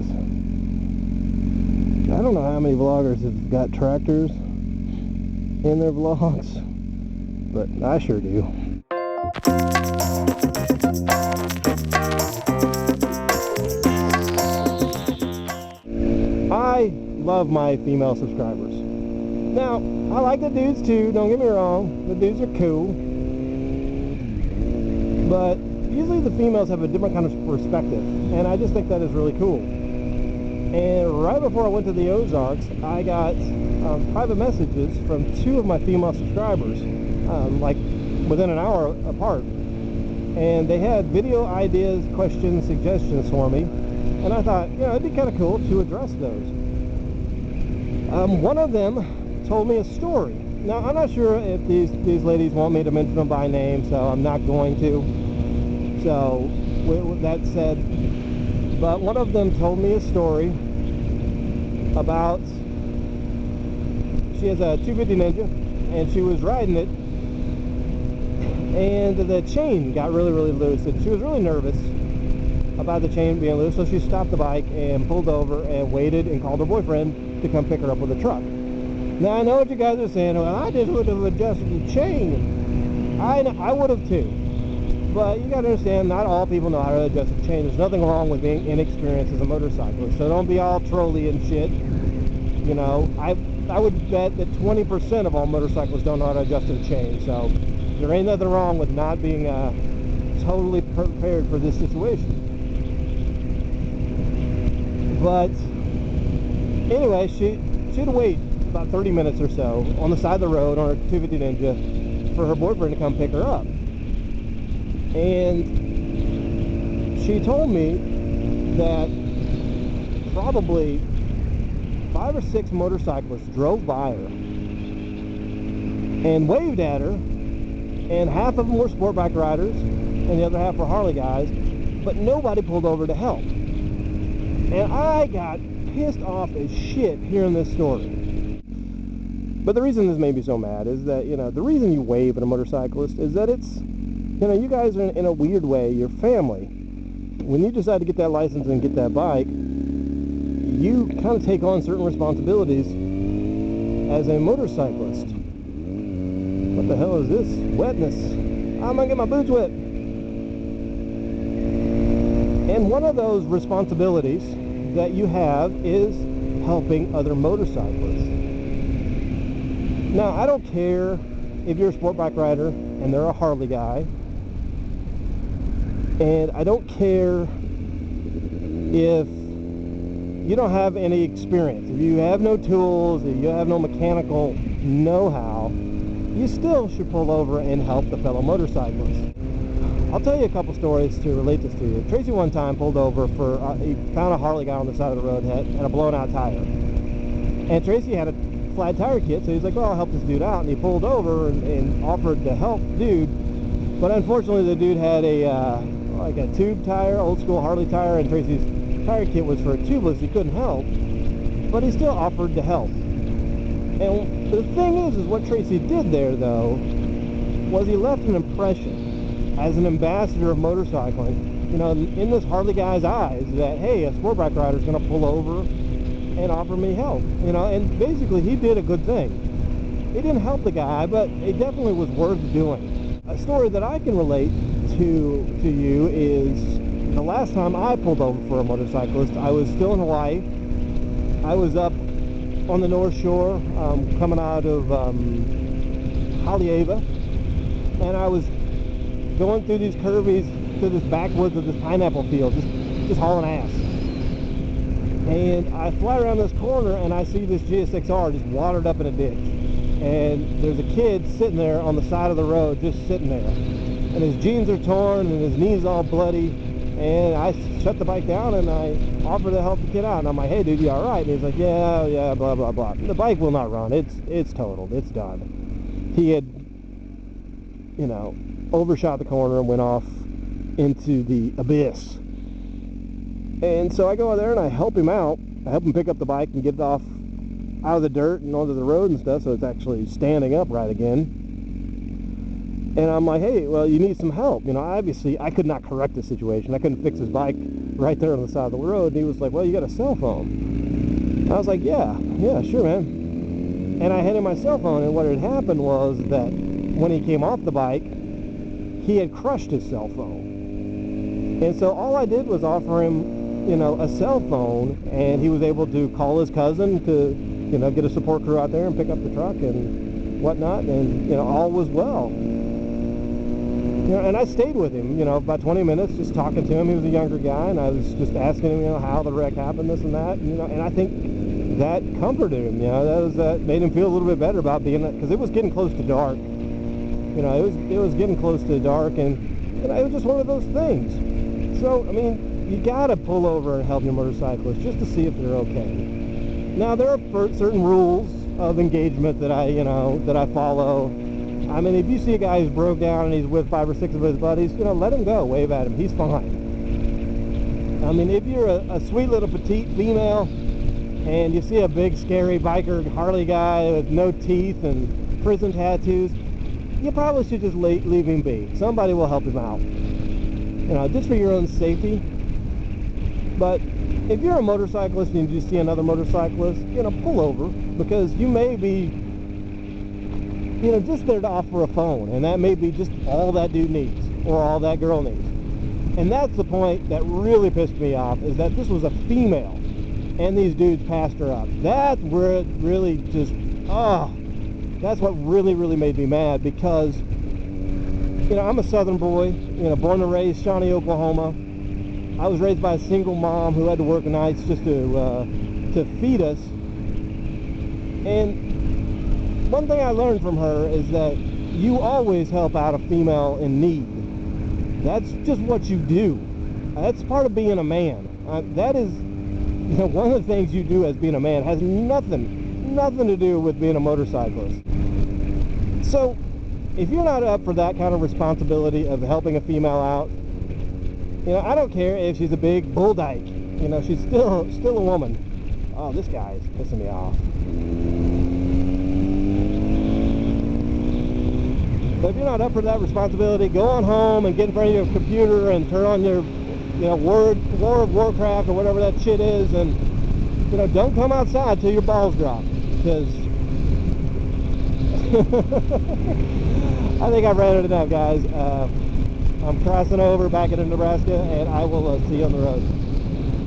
this. I don't know how many vloggers have got tractors in their vlogs, but I sure do. I love my female subscribers. Now, I like the dudes too, don't get me wrong. The dudes are cool. But usually the females have a different kind of perspective, and I just think that is really cool. And right before I went to the Ozarks, I got private messages from 2 of my female subscribers, like within an hour apart. And they had video ideas, questions, suggestions for me. And I thought, you know, it'd be kind of cool to address those. One of them told me a story. Now, I'm not sure if these ladies want me to mention them by name, so I'm not going to. So, with that said, but one of them told me a story about, she has a 250 Ninja, and she was riding it, and the chain got really loose, and she was really nervous about the chain being loose, so she stopped the bike and pulled over and waited and called her boyfriend to come pick her up with a truck. Now, I know what you guys are saying, well, I just would have adjusted the chain. I would have too. But you got to understand, not all people know how to adjust the chain. There's nothing wrong with being inexperienced as a motorcyclist. So don't be all trolly and shit. You know, I would bet that 20% of all motorcyclists don't know how to adjust the chain. So there ain't nothing wrong with not being totally prepared for this situation. But anyway, she had to wait about 30 minutes or so on the side of the road on her 250 Ninja for her boyfriend to come pick her up. And she told me that probably 5 or 6 motorcyclists drove by her and waved at her, and half of them were sport bike riders and the other half were Harley guys, but nobody pulled over to help. And I got pissed off as shit hearing this story. But the reason this made me so mad is that, you know, the reason you wave at a motorcyclist is that it's, you know, you guys are in a weird way, you're family. When you decide to get that license and get that bike, you kind of take on certain responsibilities as a motorcyclist. What the hell is this? Wetness. I'm gonna get my boots wet. And one of those responsibilities that you have is helping other motorcyclists. Now, I don't care if you're a sport bike rider and they're a Harley guy, and I don't care if you don't have any experience, if you have no tools, if you have no mechanical know-how, you still should pull over and help the fellow motorcyclist. I'll tell you a couple stories to relate this to you. Tracy one time pulled over for, he found a Harley guy on the side of the road had a blown out tire. And Tracy had a flat tire kit, so he's like, well, I'll help this dude out. And he pulled over and offered to help the dude. But unfortunately, the dude had like a tube tire, old school Harley tire, and Tracy's tire kit was for a tubeless. He couldn't help, but he still offered to help. And the thing is what Tracy did there, though, was he left an impression as an ambassador of motorcycling, you know, in this Harley guy's eyes, that, hey, a sport bike rider is going to pull over and offer me help, you know. And basically he did a good thing. He didn't help the guy, but it definitely was worth doing. A story that I can relate to you is the last time I pulled over for a motorcyclist. I was still in Hawaii. I was up on the North Shore, coming out of Haleiwa, and I was going through these curvies to this backwoods of this pineapple field, just hauling ass. And I fly around this corner and I see this GSX-R just watered up in a ditch. And there's a kid sitting there on the side of the road, just sitting there. And his jeans are torn and his knees all bloody. And I shut the bike down and I offered to help the kid out. And I'm like, hey dude, you alright? And he's like, yeah, blah, blah, blah. And the bike will not run. It's totaled. It's done. He had, you know, overshot the corner and went off into the abyss. And so I go out there and I help him out. I help him pick up the bike and get it off out of the dirt and onto the road and stuff, so it's actually standing upright again. And I'm like, hey, well, you need some help. You know, obviously I could not correct the situation. I couldn't fix his bike right there on the side of the road. And he was like, well, you got a cell phone? I was like, yeah, sure, man. And I handed him my cell phone, and what had happened was that when he came off the bike, he had crushed his cell phone. And so all I did was offer him, you know, a cell phone, and he was able to call his cousin to, you know, get a support crew out there and pick up the truck and whatnot, and, you know, all was well. You know, and I stayed with him, you know, about 20 minutes, just talking to him. He was a younger guy, and I was just asking him, you know, how the wreck happened, this and that, and, you know, and I think that comforted him, you know, that made him feel a little bit better about being, because it was getting close to dark. You know, it was getting close to dark, and you know, it was just one of those things. So, I mean, you gotta pull over and help your motorcyclist just to see if they're okay. Now, there are certain rules of engagement that I follow. I mean, if you see a guy who's broke down and he's with 5 or 6 of his buddies, you know, let him go, wave at him, he's fine. I mean, if you're a sweet little petite female and you see a big scary biker Harley guy with no teeth and prison tattoos, you probably should just leave him be. Somebody will help him out, you know, just for your own safety. But if you're a motorcyclist and you see another motorcyclist, you know, pull over, because you may be, you know, just there to offer a phone, and that may be just all that dude needs, or all that girl needs. And that's the point that really pissed me off, is that this was a female, and these dudes passed her up. That's where it really just, that's what really made me mad, because, you know, I'm a southern boy, you know, born and raised Shawnee, Oklahoma. I was raised by a single mom who had to work nights just to feed us. And one thing I learned from her is that you always help out a female in need. That's just what you do. That's part of being a man. That is, you know, one of the things you do as being a man. It has nothing to do with being a motorcyclist. So if you're not up for that kind of responsibility of helping a female out, you know, I don't care if she's a big bull dyke, you know, she's still a woman. Oh, this guy is pissing me off. But if you're not up for that responsibility, go on home and get in front of your computer and turn on your, you know, War of Warcraft or whatever that shit is, and, you know, don't come outside till your balls drop, because I think I've ran it enough, guys. I'm crossing over back into Nebraska, and I will see you on the road.